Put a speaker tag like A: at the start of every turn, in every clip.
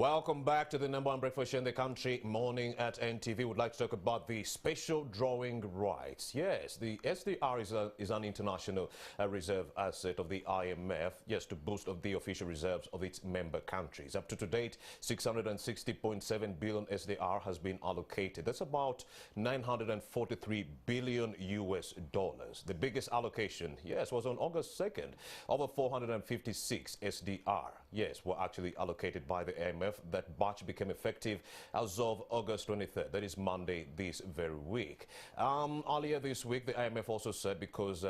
A: Welcome back to the number one breakfast show in the country, Morning at NTV. We'd like to talk about the special drawing rights. Yes, the SDR is an international reserve asset of the IMF, yes, to boost of the official reserves of its member countries. Up to date, 660.7 billion SDR has been allocated. That's about 943 billion US dollars. The biggest allocation, yes, was on August 2nd. Over 456 SDR, yes, were actually allocated by the IMF. That batch became effective as of August 23rd. That is Monday this very week. Earlier this week, the IMF also said because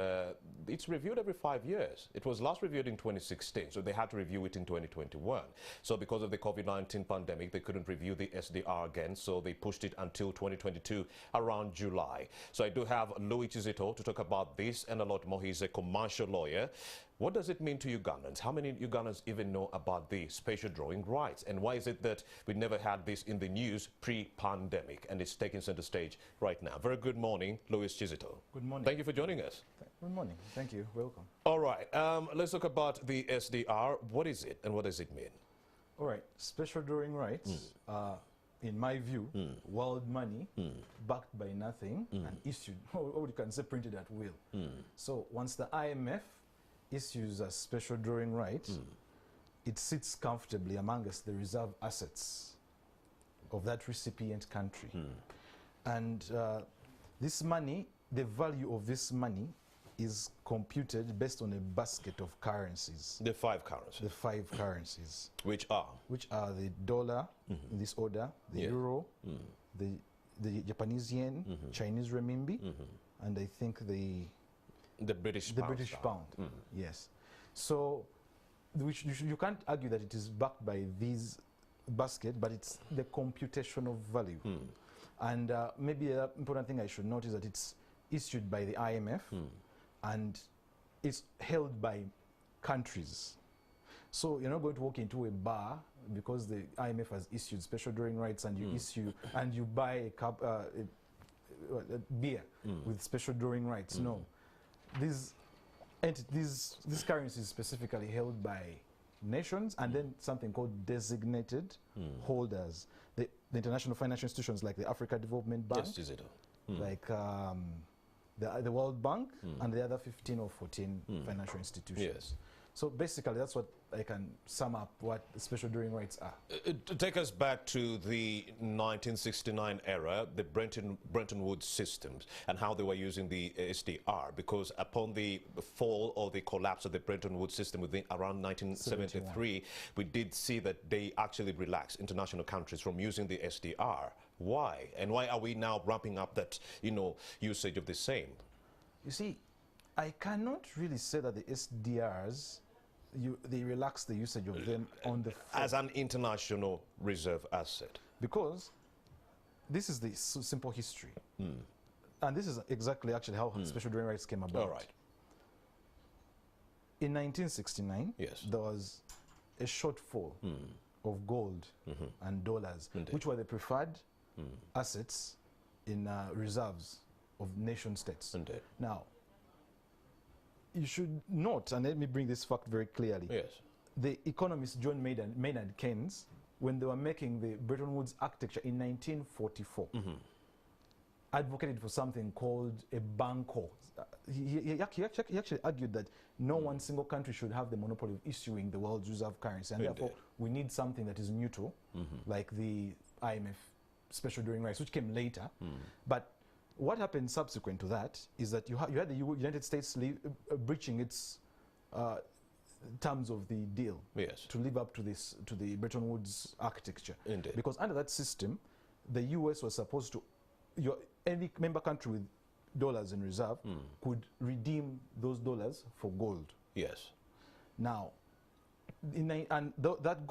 A: it's reviewed every 5 years. It was last reviewed in 2016, so they had to review it in 2021. So because of the COVID-19 pandemic, they couldn't review the SDR again, so they pushed it until 2022, around July. So I do have Louis Chizito to talk about this and a lot more. He's a commercial lawyer. What does it mean to Ugandans? How many Ugandans even know about the special drawing rights? And why is it that we never had this in the news pre-pandemic and it's taking center stage right now? Very good morning, Louis Chizito.
B: Good morning.
A: Thank you for joining us.
B: Good morning. Thank you. Welcome.
A: All right. Let's talk about the SDR. What is it and what does it mean?
B: All right. Special drawing rights are, in my view, world money backed by nothing and issued, or you can say printed at will. So once the IMF issues a special drawing right, it sits comfortably amongst the reserve assets of that recipient country. And this money, the value of this money is computed based on a basket of currencies.
A: The five currencies.
B: The five currencies.
A: Which are?
B: Which are the dollar, in this order, the euro, the Japanese yen, Chinese renminbi, and I think the British pound. Yes. So you can't argue that it is backed by these basket, but it's the computation of value. And maybe an important thing I should note is that it's issued by the IMF and it's held by countries. So you're not going to walk into a bar because the IMF has issued special drawing rights and you issue and you buy a cup, a beer with special drawing rights. No. These currencies specifically held by nations and then something called designated holders. The international financial institutions like the Africa Development Bank, like the World Bank and the other 15 or 14 financial institutions. Yes. So basically that's what I can sum up what special drawing rights are.
A: Take us back to the 1969 era, the Bretton Woods systems, and how they were using the SDR, because upon the fall or the collapse of the Bretton Woods system within around 1973, we did see that they actually relaxed international countries from using the SDR. Why? And why are we now ramping up that, usage of the same?
B: You see, I cannot really say that the SDRs, they relax the usage of them on the
A: as an international reserve asset,
B: because this is the simple history, and this is exactly actually how special drawing rights came about.
A: All right.
B: In 1969, there was a shortfall of gold and dollars, which were the preferred assets in reserves of nation states. Now, you should note, and let me bring this fact very clearly. The economist John Maynard Keynes, when they were making the Bretton Woods architecture in 1944, advocated for something called a banco. He actually argued that no one single country should have the monopoly of issuing the world's reserve currency, and therefore we need something that is neutral, like the IMF special drawing rights, which came later. But what happened subsequent to that is that you had the United States breaching its terms of the deal to live up to the Bretton Woods architecture. Because under that system, the US was supposed to, any member country with dollars in reserve could redeem those dollars for gold. Now, that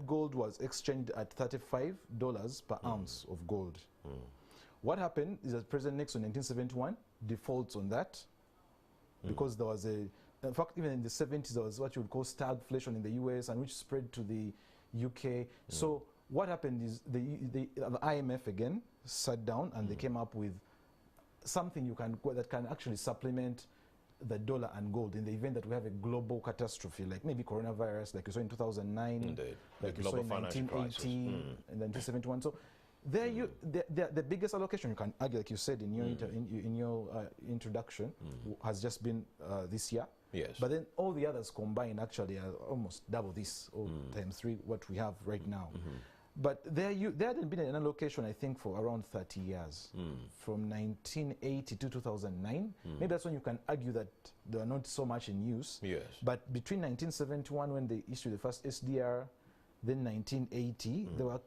B: gold was exchanged at $35 per ounce of gold. What happened is that President Nixon in 1971 defaults on that because there was in fact, even in the 70s, there was what you would call stagflation in the US and which spread to the UK. So what happened is the IMF again sat down and they came up with something that can actually supplement the dollar and gold in the event that we have a global catastrophe, like maybe coronavirus, like you saw in 2009,
A: Indeed.
B: like
A: The
B: you saw
A: global
B: in
A: financial
B: 1980 and 1971. So there the biggest allocation you can argue, like you said in your in your introduction, has just been this year.
A: Yes.
B: But then all the others combined actually are almost double this, or times 3 what we have right now. But there hadn't been an allocation, I think, for around 30 years. From 1980 to 2009. Maybe that's when you can argue that they are not so much in use.
A: Yes.
B: But between 1971, when they issued the first SDR, then 1980, they were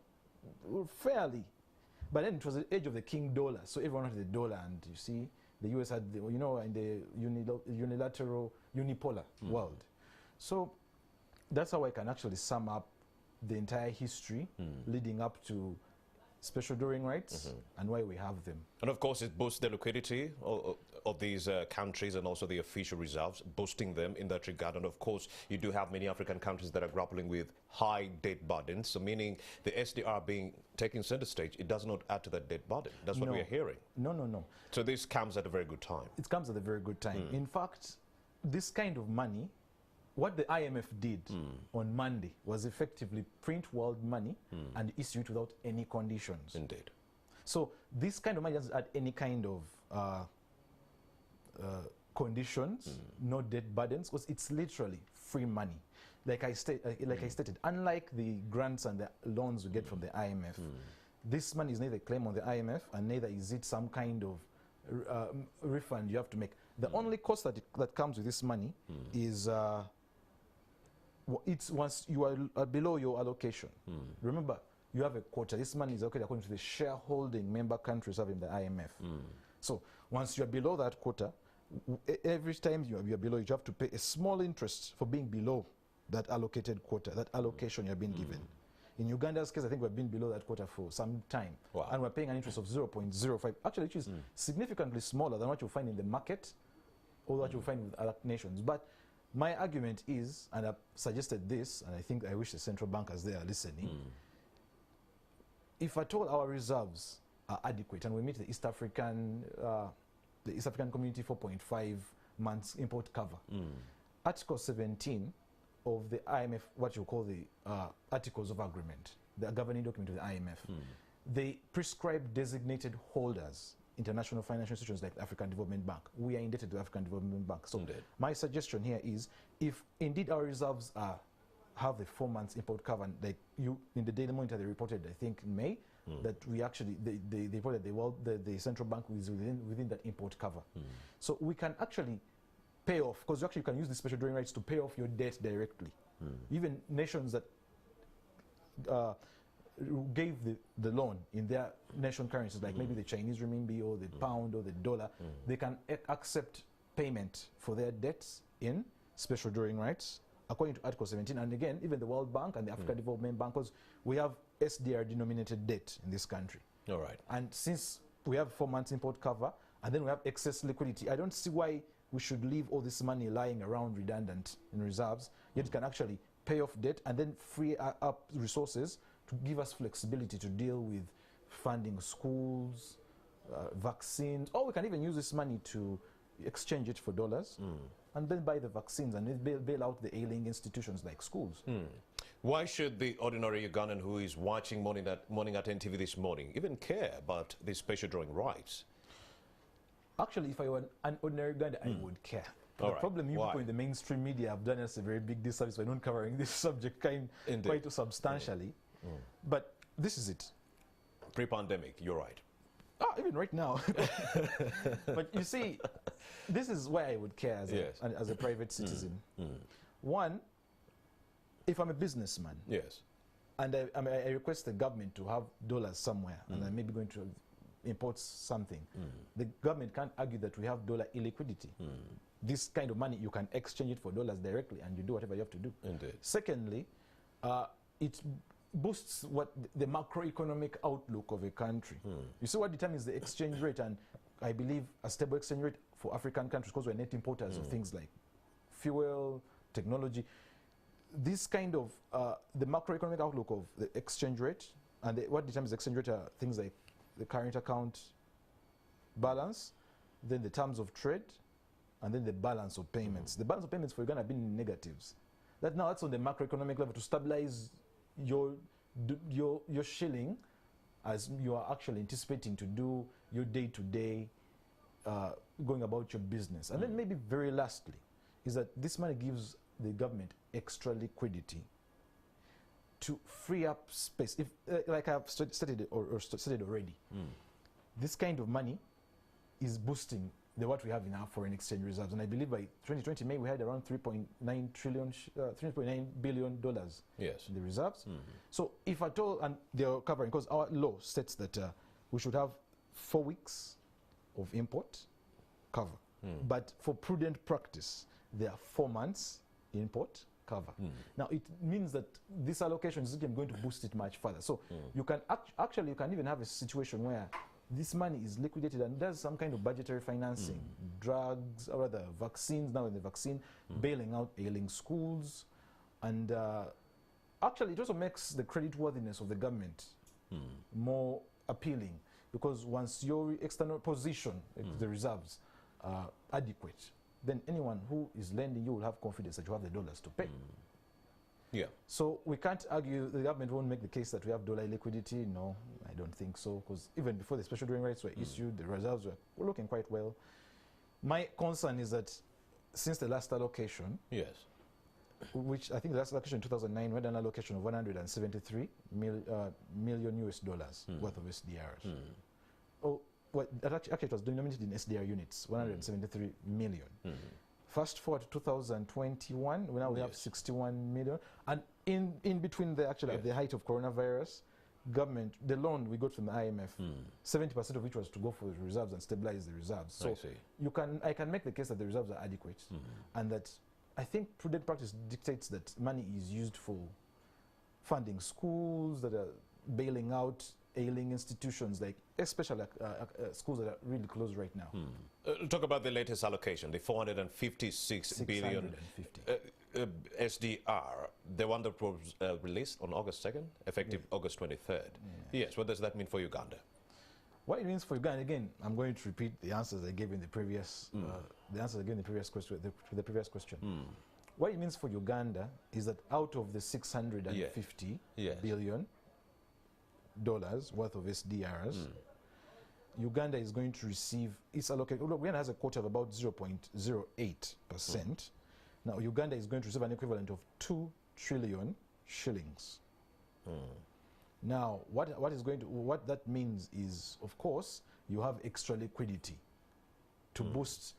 B: fairly. But then it was the age of the king dollar, so everyone had the dollar, and you see, the US had, the, you know, in the unilateral, unipolar world. So that's how I can actually sum up the entire history leading up to special drawing rights and why we have them.
A: And of course, it boosts the liquidity of these countries and also the official reserves, boosting them in that regard. And of course, you do have many African countries that are grappling with high debt burdens. So meaning the SDR being taking center stage, it does not add to that debt burden. That's what we are hearing.
B: No.
A: So this comes at a very good time.
B: It comes at a very good time. In fact, this kind of money, what the IMF did on Monday was effectively print world money and issue it without any conditions.
A: Indeed.
B: So this kind of money doesn't add any kind of conditions, no debt burdens, because it's literally free money. Like I stated, unlike the grants and the loans we get from the IMF, this money is neither claim on the IMF and neither is it some kind of refund you have to make. The only cost that comes with this money is it's once you are below your allocation. Remember, you have a quota. This money is allocated according to the shareholding member countries having the IMF. So once you are below that quota, every time you are below, you have to pay a small interest for being below that allocated quota, that allocation you have been given. In Uganda's case, I think we've been below that quota for some time.
A: Wow.
B: And we're paying an interest of 0.05, actually, which is significantly smaller than what you'll find in the market or what you'll find with other nations. But my argument is, and I've suggested this, and I wish the central bankers there are listening, if at all our reserves are adequate and we meet the East African Community 4.5 months import cover, Article 17 of the IMF, what you call the Articles of Agreement, the governing document of the IMF, they prescribe designated holders, international financial institutions like the African Development Bank. We are indebted to the African Development Bank. So my suggestion here is, if indeed our reserves have the 4 months import cover, and like in the Daily Monitor they reported, I think in May, that we actually, they reported the central bank was within that import cover. So we can actually pay off, because you can use the special drawing rights to pay off your debt directly. Even nations that gave the loan in their nation currencies, like maybe the Chinese renminbi or the pound or the dollar, they can accept payment for their debts in special drawing rights according to Article 17. And again, even the World Bank and the African Development Bank, because we have SDR denominated debt in this country. All right. And since we have 4 months import cover and then we have excess liquidity, I don't see why we should leave all this money lying around redundant in reserves, yet it can actually pay off debt and then free up resources to give us flexibility to deal with funding schools, vaccines, or we can even use this money to exchange it for dollars and then buy the vaccines and bail out the ailing institutions like schools.
A: Why should the ordinary Ugandan who is watching Morning at NTV this morning even care about these special drawing rights?
B: Actually, if I were an ordinary Ugandan, I would care. The problem you people in the mainstream media have done us a very big disservice by not covering this subject quite substantially. But this is it.
A: Pre-pandemic, you're right.
B: Even right now. But you see, this is why I would care as a private citizen. One, if I'm a businessman, and I request the government to have dollars somewhere, and I'm maybe going to import something, the government can't argue that we have dollar illiquidity. This kind of money, you can exchange it for dollars directly, and you do whatever you have to do. Indeed. Secondly, it boosts the macroeconomic outlook of a country. You see what determines the exchange rate, and I believe a stable exchange rate for African countries, because we're net importers of things like fuel, technology. This kind of, the macroeconomic outlook of the exchange rate, and what determines the exchange rate are things like the current account balance, then the terms of trade, and then the balance of payments. The balance of payments for Uganda have been in negatives. That's on the macroeconomic level to stabilize your shilling as you are actually anticipating to do your day-to-day going about your business. And then maybe very lastly is that this money gives the government extra liquidity to free up space. If, like I've stated already, this kind of money is boosting what we have in our foreign exchange reserves. And I believe by 2020 May we had around $3.9 billion
A: yes.
B: in the reserves. So if at all, and they're covering, because our law states that we should have 4 weeks of import cover. But for prudent practice, there are 4 months import cover. Now it means that this allocation is going to boost it much further. So you can actually you can even have a situation where this money is liquidated and does some kind of budgetary financing, drugs, or rather vaccines, now in the vaccine, bailing out ailing schools. And actually it also makes the creditworthiness of the government more appealing, because once your external position, the reserves, are adequate, then anyone who is lending you will have confidence that you have the dollars to pay.
A: Yeah.
B: So we can't argue, the government won't make the case that we have dollar liquidity. No, I don't think so, because even before the special drawing rights were issued, the reserves were looking quite well. My concern is that since the last allocation,
A: yes,
B: which I think the last allocation in 2009, we had an allocation of 173 million US dollars worth of SDRs. Oh, well, actually it was denominated in SDR units, 173 million. Fast forward to 2021, now we have 61 million. And in between the at the height of coronavirus, government, the loan we got from the IMF, 70% of which was to go for the reserves and stabilize the reserves. So I can make the case that the reserves are adequate, and that I think prudent practice dictates that money is used for funding schools that are bailing out ailing institutions, like especially schools that are really closed right now.
A: Talk about the latest allocation, the 456 billion SDR, the one that was released on August 2nd, effective August 23rd. Yes, what does that mean for Uganda?
B: What it means for Uganda, again, I'm going to repeat the answers I gave in the previous, the previous question. What it means for Uganda is that out of the 650 billion dollars worth of SDRs, Uganda is going to receive its allocation. Uganda has a quota of about 0.08%. Now Uganda is going to receive an equivalent of 2 trillion shillings. Now what that means is, of course, you have extra liquidity to boost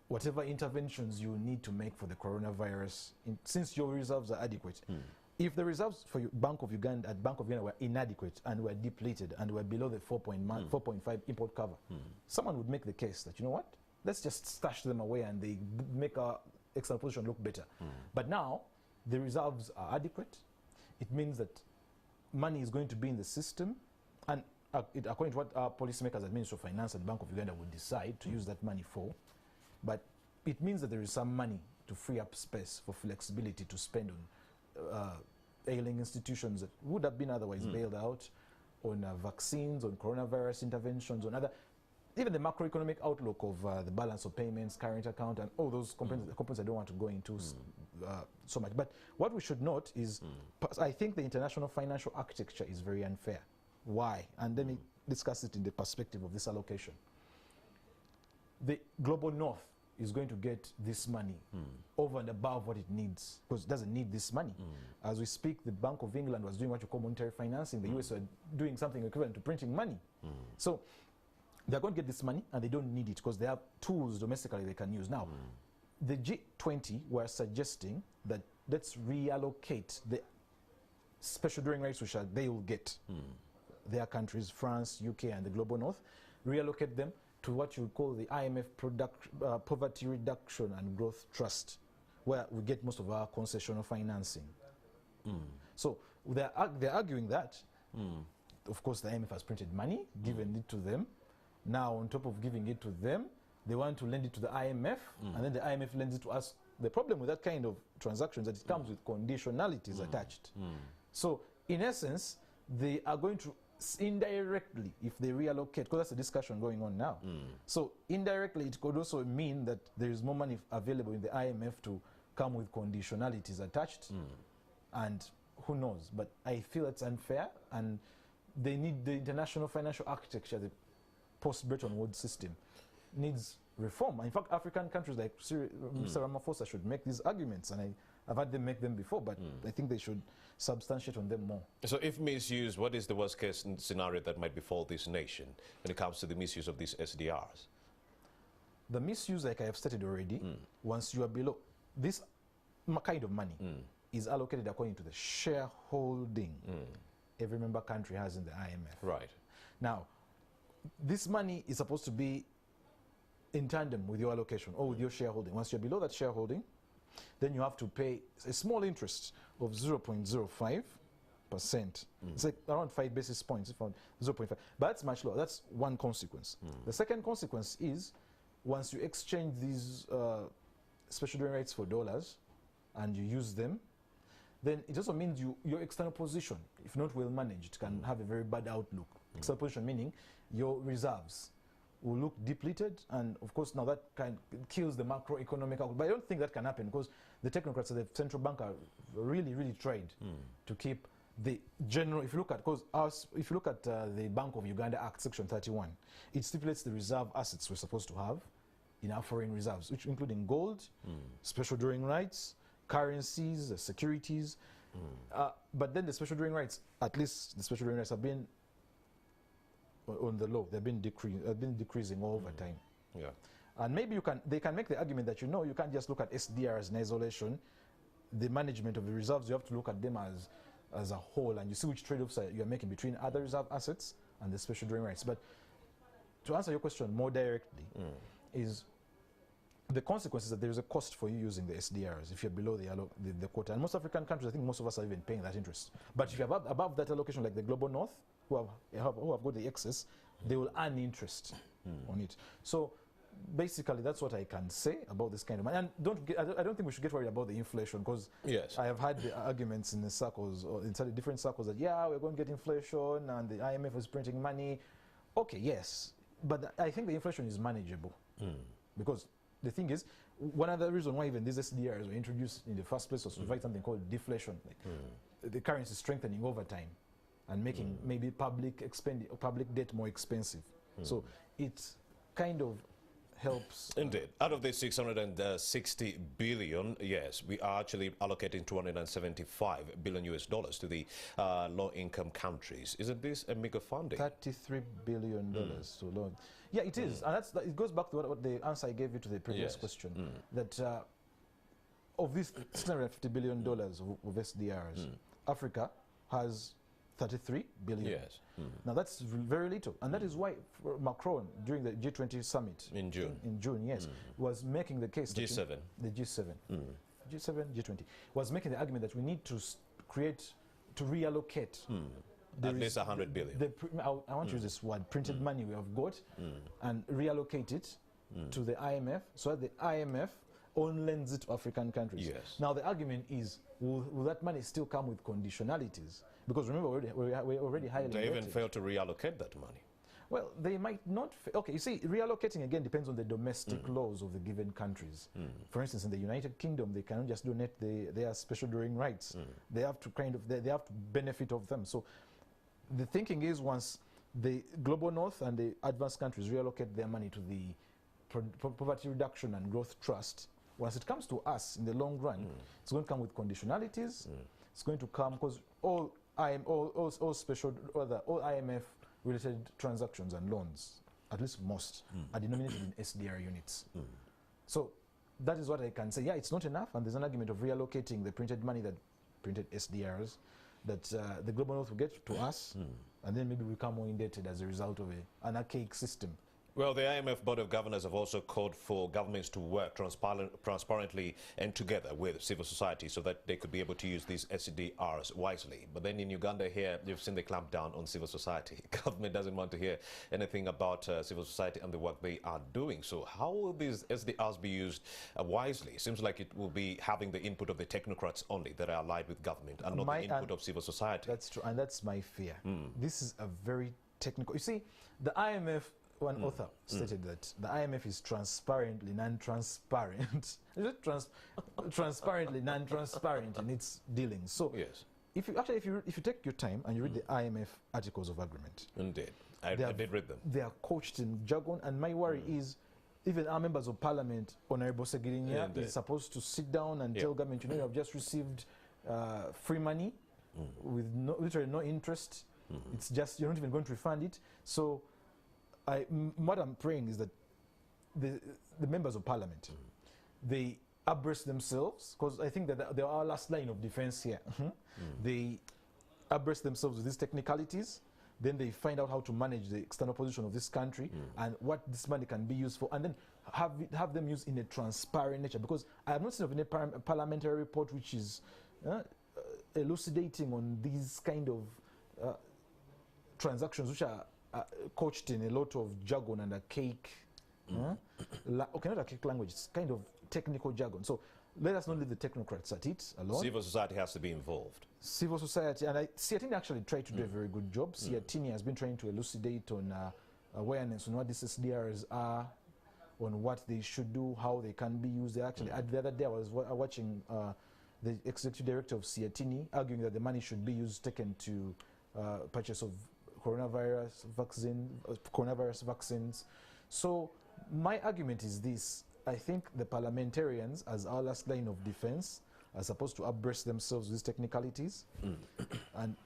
B: whatever interventions you need to make for the coronavirus, since your reserves are adequate. If the reserves for Bank of Uganda were inadequate and were depleted and were below the 4.5 import cover, someone would make the case that, you know what, let's just stash them away and they make our external position look better. But now the reserves are adequate. It means that money is going to be in the system, and according to what our policymakers at Ministry of Finance and Bank of Uganda would decide to use that money for, but it means that there is some money to free up space for flexibility to spend on ailing institutions that would have been otherwise bailed out, on vaccines, on coronavirus interventions, on other, even the macroeconomic outlook of the balance of payments, current account, and all those components I don't want to go into so much. But what we should note is, I think the international financial architecture is very unfair. Why? And let me discuss it in the perspective of this allocation. The global north is going to get this money over and above what it needs, because it doesn't need this money. As we speak, the Bank of England was doing what you call monetary financing. The US are doing something equivalent to printing money. So they're going to get this money and they don't need it because they have tools domestically they can use. Now, the G20 were suggesting that let's reallocate the special drawing rights which they will get. Their countries, France, UK, and the global north, reallocate them to what you call the IMF Poverty Reduction and Growth Trust, where we get most of our concessional financing. So they're arguing that, of course, the IMF has printed money, given it to them. Now, on top of giving it to them, they want to lend it to the IMF, and then the IMF lends it to us. The problem with that kind of transactions is that it comes with conditionalities attached. So, in essence, they are going to indirectly, if they reallocate, because that's the discussion going on now. So indirectly, it could also mean that there is more money available in the IMF to come with conditionalities attached, and who knows? But I feel it's unfair, and they need the international financial architecture, the post-Bretton Woods system, needs reform. In fact, African countries like Mr. Ramaphosa should make these arguments, and I've had them make them before, but I think they should substantiate on them more.
A: So if misused, what is the worst case scenario that might befall this nation when it comes to the misuse of these SDRs?
B: The misuse, like I have stated already, once you are below, this kind of money is allocated according to the shareholding every member country has in the IMF.
A: Right.
B: Now, this money is supposed to be in tandem with your allocation or with your shareholding. Once you're below that shareholding, then you have to pay a small interest of 0.05%. It's like around 5 basis points, 0.5. But that's much lower. That's one consequence. The second consequence is once you exchange these special drawing rights for dollars and you use them, then it also means your external position, if not well managed, can have a very bad outlook. External position meaning your reserves will look depleted, and of course now that kills the macroeconomic outlook. But I don't think that can happen because the technocrats at the central bank are really tried to keep the general. If you look at if you look at the Bank of Uganda Act Section 31, it stipulates the reserve assets we're supposed to have in our foreign reserves, which including gold, special drawing rights, currencies, securities. But then the special drawing rights, at least the special drawing rights have been on the low. They've been decreasing over time.
A: Yeah.
B: And maybe they can make the argument that you can't just look at SDRs in isolation. The management of the reserves, you have to look at them as a whole, and you see which trade-offs you're making between other reserve assets and the special drawing rights. But to answer your question more directly, is the consequence is that there is a cost for you using the SDRs if you're below the quota. And most African countries, I think most of us are even paying that interest. But if you're above that allocation, like the Global North, who have got the excess, they will earn interest on it. So basically, that's what I can say about this kind of money. And I don't think we should get worried about the inflation, because I have had the arguments in the circles, or in different circles, that we're going to get inflation and the IMF is printing money. Okay, yes, but I think the inflation is manageable because the thing is, one other reason why even these SDRs were introduced in the first place was to fight something called deflation. Like the currency strengthening over time and making maybe public debt more expensive. So it kind of helps.
A: Indeed. Out of the 660 billion, yes, we are actually allocating 275 billion US dollars to the low-income countries. Isn't this a mega funding?
B: $33 billion to loan. Yeah, it is. And it goes back to what the answer I gave you to the previous question. That of these $650 billion of SDRs, Africa has 33 billion.
A: Yes.
B: Now that's very little, and that is why Macron, during the G20 summit
A: in June,
B: yes, was making the case.
A: G7.
B: The G7. G7, G20 was making the argument that we need to reallocate.
A: At least 100 billion.
B: I want to use this word, printed money we have got, and reallocate it to the IMF, so that the IMF only lends it to African countries.
A: Yes.
B: Now the argument is, will that money still come with conditionalities? Because remember, we're already highly
A: They
B: indebted.
A: even fail to reallocate that money.
B: Well, they might not. Okay, you see, reallocating again depends on the domestic laws of the given countries. For instance, in the United Kingdom, they cannot just donate their special drawing rights. They have to they have to benefit of them. So the thinking is, once the Global North and the advanced countries reallocate their money to the Poverty Reduction and Growth Trust, once it comes to us in the long run, it's going to come with conditionalities. It's going to come because all IMF related transactions and loans, at least most, are denominated in SDR units. So that is what I can say. Yeah, it's not enough, and there's an argument of reallocating the printed money, that printed SDRs, that the Global North will get to us, and then maybe we become more indebted as a result of an archaic system.
A: Well, the IMF Board of Governors have also called for governments to work transparently and together with civil society so that they could be able to use these SDRs wisely. But then in Uganda here, you've seen the clampdown on civil society. Government doesn't want to hear anything about civil society and the work they are doing. So how will these SDRs be used wisely? It seems like it will be having the input of the technocrats only that are allied with government and not the input of civil society.
B: That's true, and that's my fear. This is a very technical... You see, the IMF... One author stated that the IMF is transparently non-transparent. Transparently non-transparent in its dealings. So,
A: yes,
B: if you take your time and you read the IMF articles of agreement,
A: indeed, I did read them.
B: They are couched in jargon, and my worry is even our members of parliament, Honorable Segirinya, is supposed to sit down and tell government, you know, you have just received free money with literally no interest. It's just, you're not even going to refund it. So what I'm praying is that the members of parliament, they abreast themselves, because I think that they are our last line of defense here. They abreast themselves with these technicalities, then they find out how to manage the external position of this country and what this money can be used for, and then have them used in a transparent nature, because I have not seen of any parliamentary report which is elucidating on these kind of transactions which are coached in a lot of jargon and archaic, okay, not archaic language, it's kind of technical jargon. So let us not leave the technocrats at it alone.
A: Civil society has to be involved.
B: Civil society, and Siatini actually tried to do a very good job. Siatini has been trying to elucidate on awareness on what these SDRs are, on what they should do, how they can be used. They actually, the other day I was watching the executive director of Siatini arguing that the money should be used, taken to purchase of coronavirus vaccines. So my argument is this: I think the parliamentarians, as our last line of defense, are supposed to abreast themselves with these technicalities and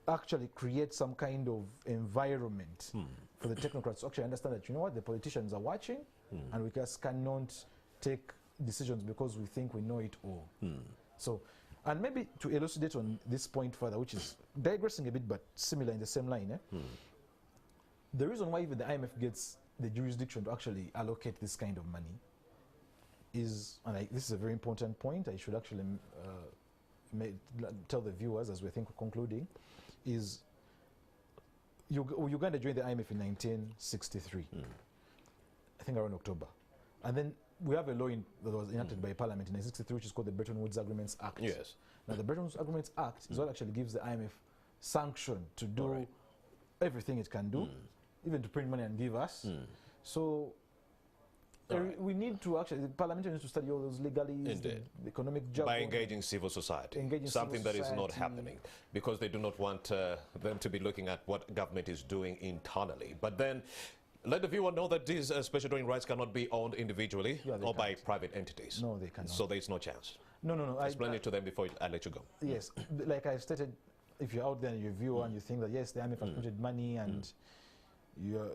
B: actually create some kind of environment for the technocrats to actually understand that, you know what, the politicians are watching and we just cannot take decisions because we think we know it all. So, and maybe to elucidate on this point further, which is digressing a bit but similar in the same line, the reason why even the IMF gets the jurisdiction to actually allocate this kind of money is, and this is a very important point, I should actually tell the viewers as we think we're concluding, is Uganda joined the IMF in 1963, I think around October. And then we have a law that was enacted by Parliament in 1963, which is called the Bretton Woods Agreements Act. Yes. Now, the Bretton Woods Agreements Act is what actually gives the IMF sanction to do everything it can do, even to print money and give us. So we need to actually, the parliamentarians need to study all those legalities, the economic jargon. By
A: engaging civil society. Something that is not happening, because they do not want them to be looking at what government is doing internally. But then, let the viewer know that these special drawing rights cannot be owned individually or by private entities.
B: No, they cannot.
A: So there's no chance.
B: No.
A: Explain it to them before I let you go.
B: Yes, like I stated, if you're out there and you're a viewer and you think that yes, the IMF has printed money and you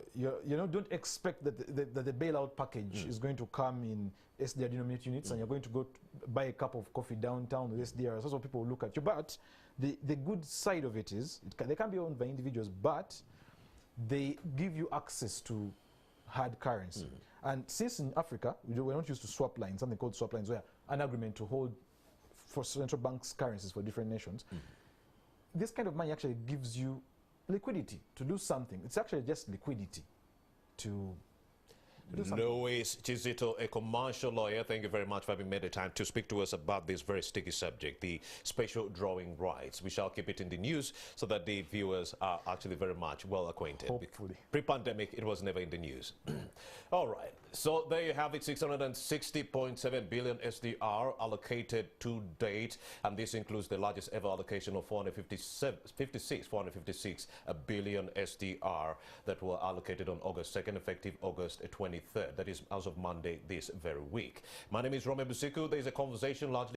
B: know, don't expect that the bailout package is going to come in SDR denominated units and you're going to go buy a cup of coffee downtown with SDRs. That's what people will look at you. But the good side of it is they can be owned by individuals, but they give you access to hard currency. And since in Africa, we're not used to swap lines, something called swap lines, where an agreement to hold for central banks currencies for different nations, this kind of money actually gives you liquidity to do something. It's actually just liquidity to do something.
A: Louis Chizito, a commercial lawyer, thank you very much for having made the time to speak to us about this very sticky subject, the special drawing rights. We shall keep it in the news so that the viewers are actually very much well acquainted.
B: Hopefully.
A: Pre-pandemic, it was never in the news. All right. So there you have it, 660.7 billion SDR allocated to date, and this includes the largest ever allocation of 456 billion SDR that were allocated on August 2nd, effective August 23rd. That is as of Monday this very week. My name is Rome Busiku. There is a conversation largely